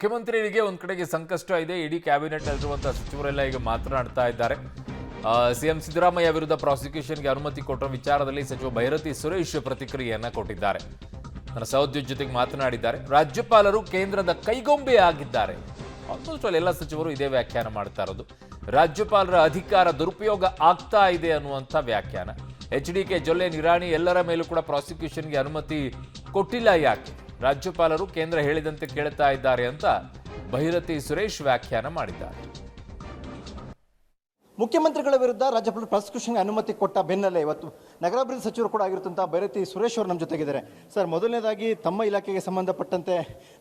ಮುಖ್ಯಮಂತ್ರಿಗಳಿಗೆ ಒಂದ್ ಕಡೆಗೆ ಸಂಕಷ್ಟ ಇದೆ. ಇಡೀ ಕ್ಯಾಬಿನೆಟ್ ಅಲ್ಲಿರುವಂತಹ ಸಚಿವರೆಲ್ಲ ಈಗ ಮಾತನಾಡ್ತಾ ಇದ್ದಾರೆ. ಸಿಎಂ ಸಿದ್ದರಾಮಯ್ಯ ವಿರುದ್ಧ ಪ್ರಾಸಿಕ್ಯೂಷನ್ಗೆ ಅನುಮತಿ ಕೊಟ್ಟ ವಿಚಾರದಲ್ಲಿ ಸಚಿವ ಭೈರತಿ ಸುರೇಶ್ ಪ್ರತಿಕ್ರಿಯೆಯನ್ನ ಕೊಟ್ಟಿದ್ದಾರೆ. ನನ್ನ ಸಹೋದ್ಯೋಗಿ ಜೊತೆಗೆ ಮಾತನಾಡಿದ್ದಾರೆ. ರಾಜ್ಯಪಾಲರು ಕೇಂದ್ರದ ಕೈಗೊಂಬೆ ಆಗಿದ್ದಾರೆ. ಆಲ್ಮೋಸ್ಟ್ ಎಲ್ಲ ಸಚಿವರು ಇದೇ ವ್ಯಾಖ್ಯಾನ ಮಾಡ್ತಾ ಇರೋದು. ರಾಜ್ಯಪಾಲರ ಅಧಿಕಾರ ದುರುಪಯೋಗ ಆಗ್ತಾ ಇದೆ ಅನ್ನುವಂಥ ವ್ಯಾಖ್ಯಾನ. HDK ಜೊಲ್ಲೆ ನಿರಾಣಿ ಎಲ್ಲರ ಮೇಲೂ ಕೂಡ ಪ್ರಾಸಿಕ್ಯೂಷನ್ಗೆ ಅನುಮತಿ ಕೊಟ್ಟಿಲ್ಲ. ಯಾಕೆ? ರಾಜ್ಯಪಾಲರು ಕೇಂದ್ರ ಹೇಳಿದಂತೆ ಕೇಳ್ತಾ ಇದ್ದಾರೆ ಅಂತ ಭೈರತಿ ಸುರೇಶ್ ವ್ಯಾಖ್ಯಾನ ಮಾಡಿದ್ದಾರೆ. ಮುಖ್ಯಮಂತ್ರಿಗಳ ವಿರುದ್ಧ ರಾಜ್ಯಪಾಲರು ಪ್ರಾಸಿಕ್ಯೂಷನ್ಗೆ ಅನುಮತಿ ಕೊಟ್ಟ ಬೆನ್ನಲ್ಲೇ ಇವತ್ತು ನಗರಾಭಿವೃದ್ಧಿ ಸಚಿವರು ಕೂಡ ಆಗಿರುತ್ತಂಥ ಭೈರತಿ ಸುರೇಶ್ ಅವರು ನಮ್ಮ ಜೊತೆಗಿದ್ದಾರೆ. ಸರ್, ಮೊದಲನೇದಾಗಿ ತಮ್ಮ ಇಲಾಖೆಗೆ ಸಂಬಂಧಪಟ್ಟಂತೆ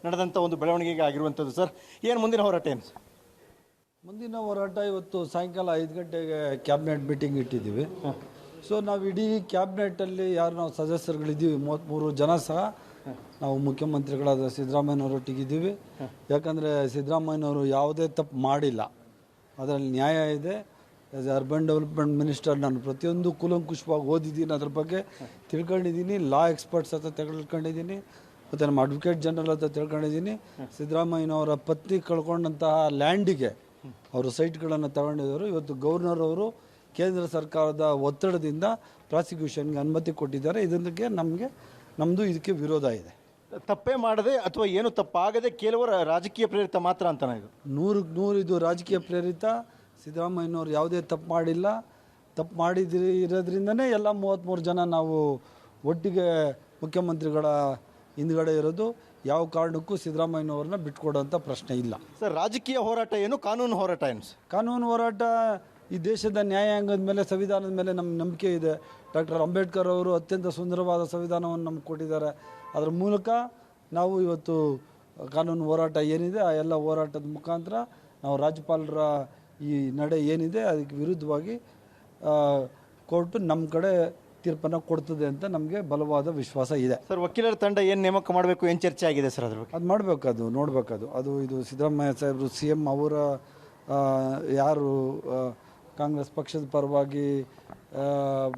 ನಡೆದಂಥ ಒಂದು ಬೆಳವಣಿಗೆಗೆ ಆಗಿರುವಂಥದ್ದು ಸರ್, ಏನು ಮುಂದಿನ ಹೋರಾಟ ಏನು? ಮುಂದಿನ ಹೋರಾಟ ಇವತ್ತು ಸಾಯಂಕಾಲ 5 ಗಂಟೆಗೆ ಕ್ಯಾಬಿನೆಟ್ ಮೀಟಿಂಗ್ ಇಟ್ಟಿದ್ದೀವಿ. ಸೊ ನಾವು ಇಡೀ ಕ್ಯಾಬಿನೆಟಲ್ಲಿ ಯಾರು ನಾವು ಸದಸ್ಯರುಗಳಿದ್ದೀವಿ 33 ಜನ ಸಹ ನಾವು ಮುಖ್ಯಮಂತ್ರಿಗಳಾದ ಸಿದ್ದರಾಮಯ್ಯನವರೊಟ್ಟಿಗಿದ್ದೀವಿ. ಯಾಕಂದರೆ ಸಿದ್ದರಾಮಯ್ಯನವರು ಯಾವುದೇ ತಪ್ಪು ಮಾಡಿಲ್ಲ, ಅದರಲ್ಲಿ ನ್ಯಾಯ ಇದೆ. ಆಸ್ ಅರ್ಬನ್ ಡೆವಲಪ್ಮೆಂಟ್ ಮಿನಿಸ್ಟರ್ ನಾನು ಪ್ರತಿಯೊಂದು ಕೂಲಂಕುಷವಾಗಿ ಓದಿದ್ದೀನಿ, ಅದ್ರ ಬಗ್ಗೆ ತಿಳ್ಕೊಂಡಿದ್ದೀನಿ. ಲಾ ಎಕ್ಸ್ಪರ್ಟ್ಸ್ ಹತ್ರ ತಿಳ್ಕೊಂಡಿದ್ದೀನಿ, ಮತ್ತು ನಮ್ಮ ಅಡ್ವೊಕೇಟ್ ಜನರಲ್ ಹತ್ರ ತಿಳ್ಕೊಂಡಿದ್ದೀನಿ. ಸಿದ್ದರಾಮಯ್ಯನವರ ಪತ್ನಿ ಕಳ್ಕೊಂಡಂತಹ ಲ್ಯಾಂಡಿಗೆ ಅವರು ಸೈಟ್ಗಳನ್ನು ತಗೊಂಡಿದ್ದರು. ಇವತ್ತು ಗವರ್ನರ್ ಅವರು ಕೇಂದ್ರ ಸರ್ಕಾರದ ಒತ್ತಡದಿಂದ ಪ್ರಾಸಿಕ್ಯೂಷನ್ಗೆ ಅನುಮತಿ ಕೊಟ್ಟಿದ್ದಾರೆ. ಇದಕ್ಕೆ ನಮ್ಮದು ಇದಕ್ಕೆ ವಿರೋಧ ಇದೆ. ತಪ್ಪೇ ಮಾಡದೆ ಅಥವಾ ಏನು ತಪ್ಪಾಗದೆ ಕೆಲವರ ರಾಜಕೀಯ ಪ್ರೇರಿತ ಮಾತ್ರ ಅಂತಾನೆ ಇದು? 100ಕ್ಕೆ 100 ಇದು ರಾಜಕೀಯ ಪ್ರೇರಿತ. ಸಿದ್ದರಾಮಯ್ಯನವರು ಯಾವುದೇ ತಪ್ಪು ಮಾಡಿಲ್ಲ. ತಪ್ಪು ಇರೋದ್ರಿಂದನೇ ಎಲ್ಲ 33 ಜನ ನಾವು ಒಟ್ಟಿಗೆ ಮುಖ್ಯಮಂತ್ರಿಗಳ ಹಿಂದ್ಗಡೆ ಇರೋದು. ಯಾವ ಕಾರಣಕ್ಕೂ ಸಿದ್ದರಾಮಯ್ಯನವ್ರನ್ನ ಬಿಟ್ಕೊಡೋಂಥ ಪ್ರಶ್ನೆ ಇಲ್ಲ. ಸರ್, ರಾಜಕೀಯ ಹೋರಾಟ ಏನು, ಕಾನೂನು ಹೋರಾಟ ಏನು? ಕಾನೂನು ಹೋರಾಟ ಈ ದೇಶದ ನ್ಯಾಯಾಂಗದ ಮೇಲೆ, ಸಂವಿಧಾನದ ಮೇಲೆ ನಮ್ಮ ನಂಬಿಕೆ ಇದೆ. ಡಾಕ್ಟರ್ ಅಂಬೇಡ್ಕರ್ ಅವರು ಅತ್ಯಂತ ಸುಂದರವಾದ ಸಂವಿಧಾನವನ್ನು ನಮ್ಗೆ ಕೊಟ್ಟಿದ್ದಾರೆ. ಅದರ ಮೂಲಕ ನಾವು ಇವತ್ತು ಕಾನೂನು ಹೋರಾಟ ಏನಿದೆ ಆ ಎಲ್ಲ ಹೋರಾಟದ ಮುಖಾಂತರ ನಾವು ರಾಜ್ಯಪಾಲರ ಈ ನಡೆ ಏನಿದೆ ಅದಕ್ಕೆ ವಿರುದ್ಧವಾಗಿ ಕೋರ್ಟು ನಮ್ಮ ಕಡೆ ತೀರ್ಪನ್ನು ಕೊಡ್ತದೆ ಅಂತ ನಮಗೆ ಬಲವಾದ ವಿಶ್ವಾಸ ಇದೆ. ಸರ್, ವಕೀಲರ ತಂಡ ಏನು ನೇಮಕ ಮಾಡಬೇಕು, ಏನು ಚರ್ಚೆ ಆಗಿದೆ ಸರ್ ಅದ್ರ ಬಗ್ಗೆ? ಅದು ಮಾಡಬೇಕು, ನೋಡಬೇಕದು. ಇದು ಸಿದ್ದರಾಮಯ್ಯ ಸಾಹೇಬರು CM ಅವರ ಯಾರು ಕಾಂಗ್ರೆಸ್ ಪಕ್ಷದ ಪರವಾಗಿ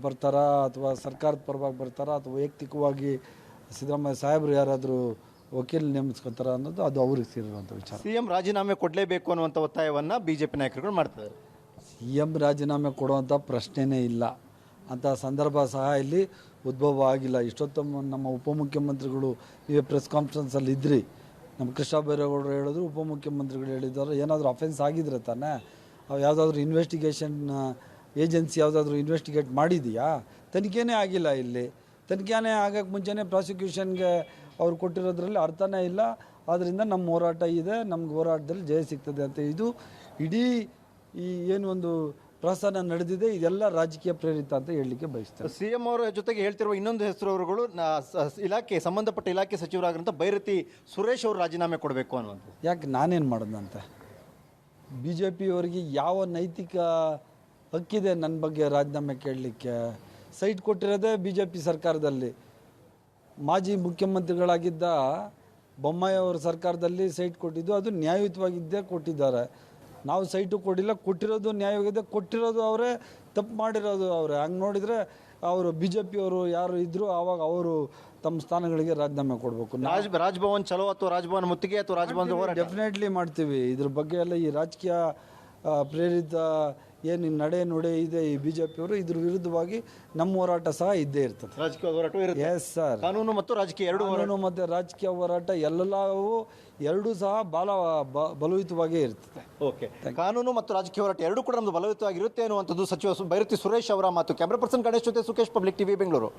ಬರ್ತಾರಾ ಅಥವಾ ಸರ್ಕಾರದ ಪರವಾಗಿ ಬರ್ತಾರಾ ಅಥವಾ ವೈಯಕ್ತಿಕವಾಗಿ ಸಿದ್ದರಾಮಯ್ಯ ಸಾಹೇಬರು ಯಾರಾದರೂ ವಕೀಲ ನೇಮಿಸ್ಕೊತಾರ ಅನ್ನೋದು ಅದು ಅವ್ರಿಗೆ ಸೇರಿರುವಂಥ ವಿಚಾರ. CM ರಾಜೀನಾಮೆ ಕೊಡಲೇಬೇಕು ಅನ್ನುವಂಥ ಒತ್ತಾಯವನ್ನು BJP ನಾಯಕರುಗಳು ಮಾಡ್ತಾರೆ. CM ರಾಜೀನಾಮೆ ಕೊಡುವಂಥ ಪ್ರಶ್ನೆನೇ ಇಲ್ಲ. ಅಂಥ ಸಂದರ್ಭ ಸಹ ಇಲ್ಲಿ ಉದ್ಭವ ಆಗಿಲ್ಲ. ಇಷ್ಟೊತ್ತು ನಮ್ಮ ಉಪಮುಖ್ಯಮಂತ್ರಿಗಳು ನೀವೇ ಪ್ರೆಸ್ ಕಾನ್ಫರೆನ್ಸಲ್ಲಿ ಇದ್ರಿ. ನಮ್ಮ ಕೃಷ್ಣ ಬೈರೇಗೌಡರು ಹೇಳಿದ್ರು, ಉಪಮುಖ್ಯಮಂತ್ರಿಗಳು ಹೇಳಿದ್ದಾರೆ, ಏನಾದರೂ ಅಫೆನ್ಸ್ ಆಗಿದ್ರೆ ತಾನೇ ಯಾವುದಾದ್ರೂ ಇನ್ವೆಸ್ಟಿಗೇಷನ್ ಏಜೆನ್ಸಿ ಯಾವುದಾದ್ರೂ ಇನ್ವೆಸ್ಟಿಗೇಟ್ ಮಾಡಿದೆಯಾ? ತನಿಖೆನೇ ಆಗಿಲ್ಲ. ಇಲ್ಲಿ ತನಿಖೆನೇ ಆಗೋಕ್ಕೆ ಮುಂಚೆನೇ ಪ್ರಾಸಿಕ್ಯೂಷನ್ಗೆ ಅವ್ರು ಕೊಟ್ಟಿರೋದ್ರಲ್ಲಿ ಅರ್ಥನೇ ಇಲ್ಲ. ಆದ್ದರಿಂದ ನಮ್ಮ ಹೋರಾಟ ಇದೆ, ನಮ್ಗೆ ಹೋರಾಟದಲ್ಲಿ ಜಯ ಸಿಗ್ತದೆ ಅಂತ ಇದು ಇಡೀ ಈ ಏನು ಒಂದು ಪ್ರಸ್ಥಾನ ನಡೆದಿದೆ ಇದೆಲ್ಲ ರಾಜಕೀಯ ಪ್ರೇರಿತ ಅಂತ ಹೇಳಲಿಕ್ಕೆ ಬಯಸ್ತಾರೆ. CM ಅವರ ಜೊತೆಗೆ ಹೇಳ್ತಿರುವ ಇನ್ನೊಂದು ಹೆಸರು ಅವರುಗಳು ಸಂಬಂಧಪಟ್ಟ ಇಲಾಖೆ ಸಚಿವರಾಗಿರುವಂಥ ಭೈರತಿ ಸುರೇಶ್ ಅವರು ರಾಜೀನಾಮೆ ಕೊಡಬೇಕು ಅನ್ನುವಂಥದ್ದು. ಯಾಕೆ ನಾನೇನು ಮಾಡೋದಂತ? BJP ಅವರಿಗೆ ಯಾವ ನೈತಿಕ ಹಕ್ಕಿದೆ ನನ್ನ ಬಗ್ಗೆ ರಾಜೀನಾಮೆ ಕೇಳಲಿಕ್ಕೆ? ಸೈಟ್ ಕೊಟ್ಟಿರೋದೇ BJP ಸರ್ಕಾರದಲ್ಲಿ. ಮಾಜಿ ಮುಖ್ಯಮಂತ್ರಿಗಳಾಗಿದ್ದ ಬೊಮ್ಮಾಯಿ ಅವರ ಸರ್ಕಾರದಲ್ಲಿ ಸೈಟ್ ಕೊಟ್ಟಿದ್ದು, ಅದು ನ್ಯಾಯಯುತವಾಗಿದ್ದೇ ಕೊಟ್ಟಿದ್ದಾರೆ. ನಾವು ಸೈಟು ಕೊಟ್ಟಿಲ್ಲ, ಕೊಟ್ಟಿರೋದು ನ್ಯಾಯವಾಗಿದೆ. ಕೊಟ್ಟಿರೋದು ಅವರೇ, ತಪ್ಪು ಮಾಡಿರೋದು ಅವರೇ. ಹಂಗೆ ನೋಡಿದರೆ ಅವರು BJP ಅವರು ಯಾರು ಇದ್ದರೂ ಆವಾಗ ಅವರು ತಮ್ಮ ಸ್ಥಾನಗಳಿಗೆ ರಾಜೀನಾಮೆ ಕೊಡಬೇಕು. ರಾಜಭವನ್ ಚಲೋ ಅಥವಾ ರಾಜಭವನ್ ಮುತ್ತಿಗೆ ಅಥವಾ ರಾಜಭವನ ಡೆಫಿನೆಟ್ಲಿ ಮಾಡ್ತೀವಿ. ಇದ್ರ ಬಗ್ಗೆ ಎಲ್ಲ ಈ ರಾಜಕೀಯ ಪ್ರೇರಿತ ಏನು ನಡೆ ಇದೆ ಈ BJP ಅವರು, ಇದ್ರ ವಿರುದ್ಧವಾಗಿ ನಮ್ಮ ಹೋರಾಟ ಸಹ ಇದ್ದೇ ಇರ್ತದೆ. ರಾಜಕೀಯ ಹೋರಾಟ ಇರುತ್ತೆ. ಎಸ್ ಸರ್, ಕಾನೂನು ಮತ್ತು ರಾಜಕೀಯ ಎರಡು, ಕಾನೂನು ಮತ್ತು ರಾಜಕೀಯ ಹೋರಾಟ ಎಲ್ಲವೂ ಎರಡೂ ಸಹ ಬಲಯುತವಾಗೇ ಇರ್ತದೆ. ಓಕೆ, ಕಾನೂನು ಮತ್ತು ರಾಜಕೀಯ ಹೋರಾಟ ಎರಡೂ ಕೂಡ ನಮ್ದು ಬಲಯುತವಾಗಿರುತ್ತೆ ಅನ್ನುವಂಥದ್ದು ಸಚಿವ ಭೈರತಿ ಸುರೇಶ್ ಅವರ ಮಾತು. ಕ್ಯಾಮ್ರಾ ಪರ್ಸನ್ ಗಣೇಶ್ ಜೊತೆ ಸುಖೇಶ್, ಪಬ್ಲಿಕ್ TV, ಬೆಂಗಳೂರು.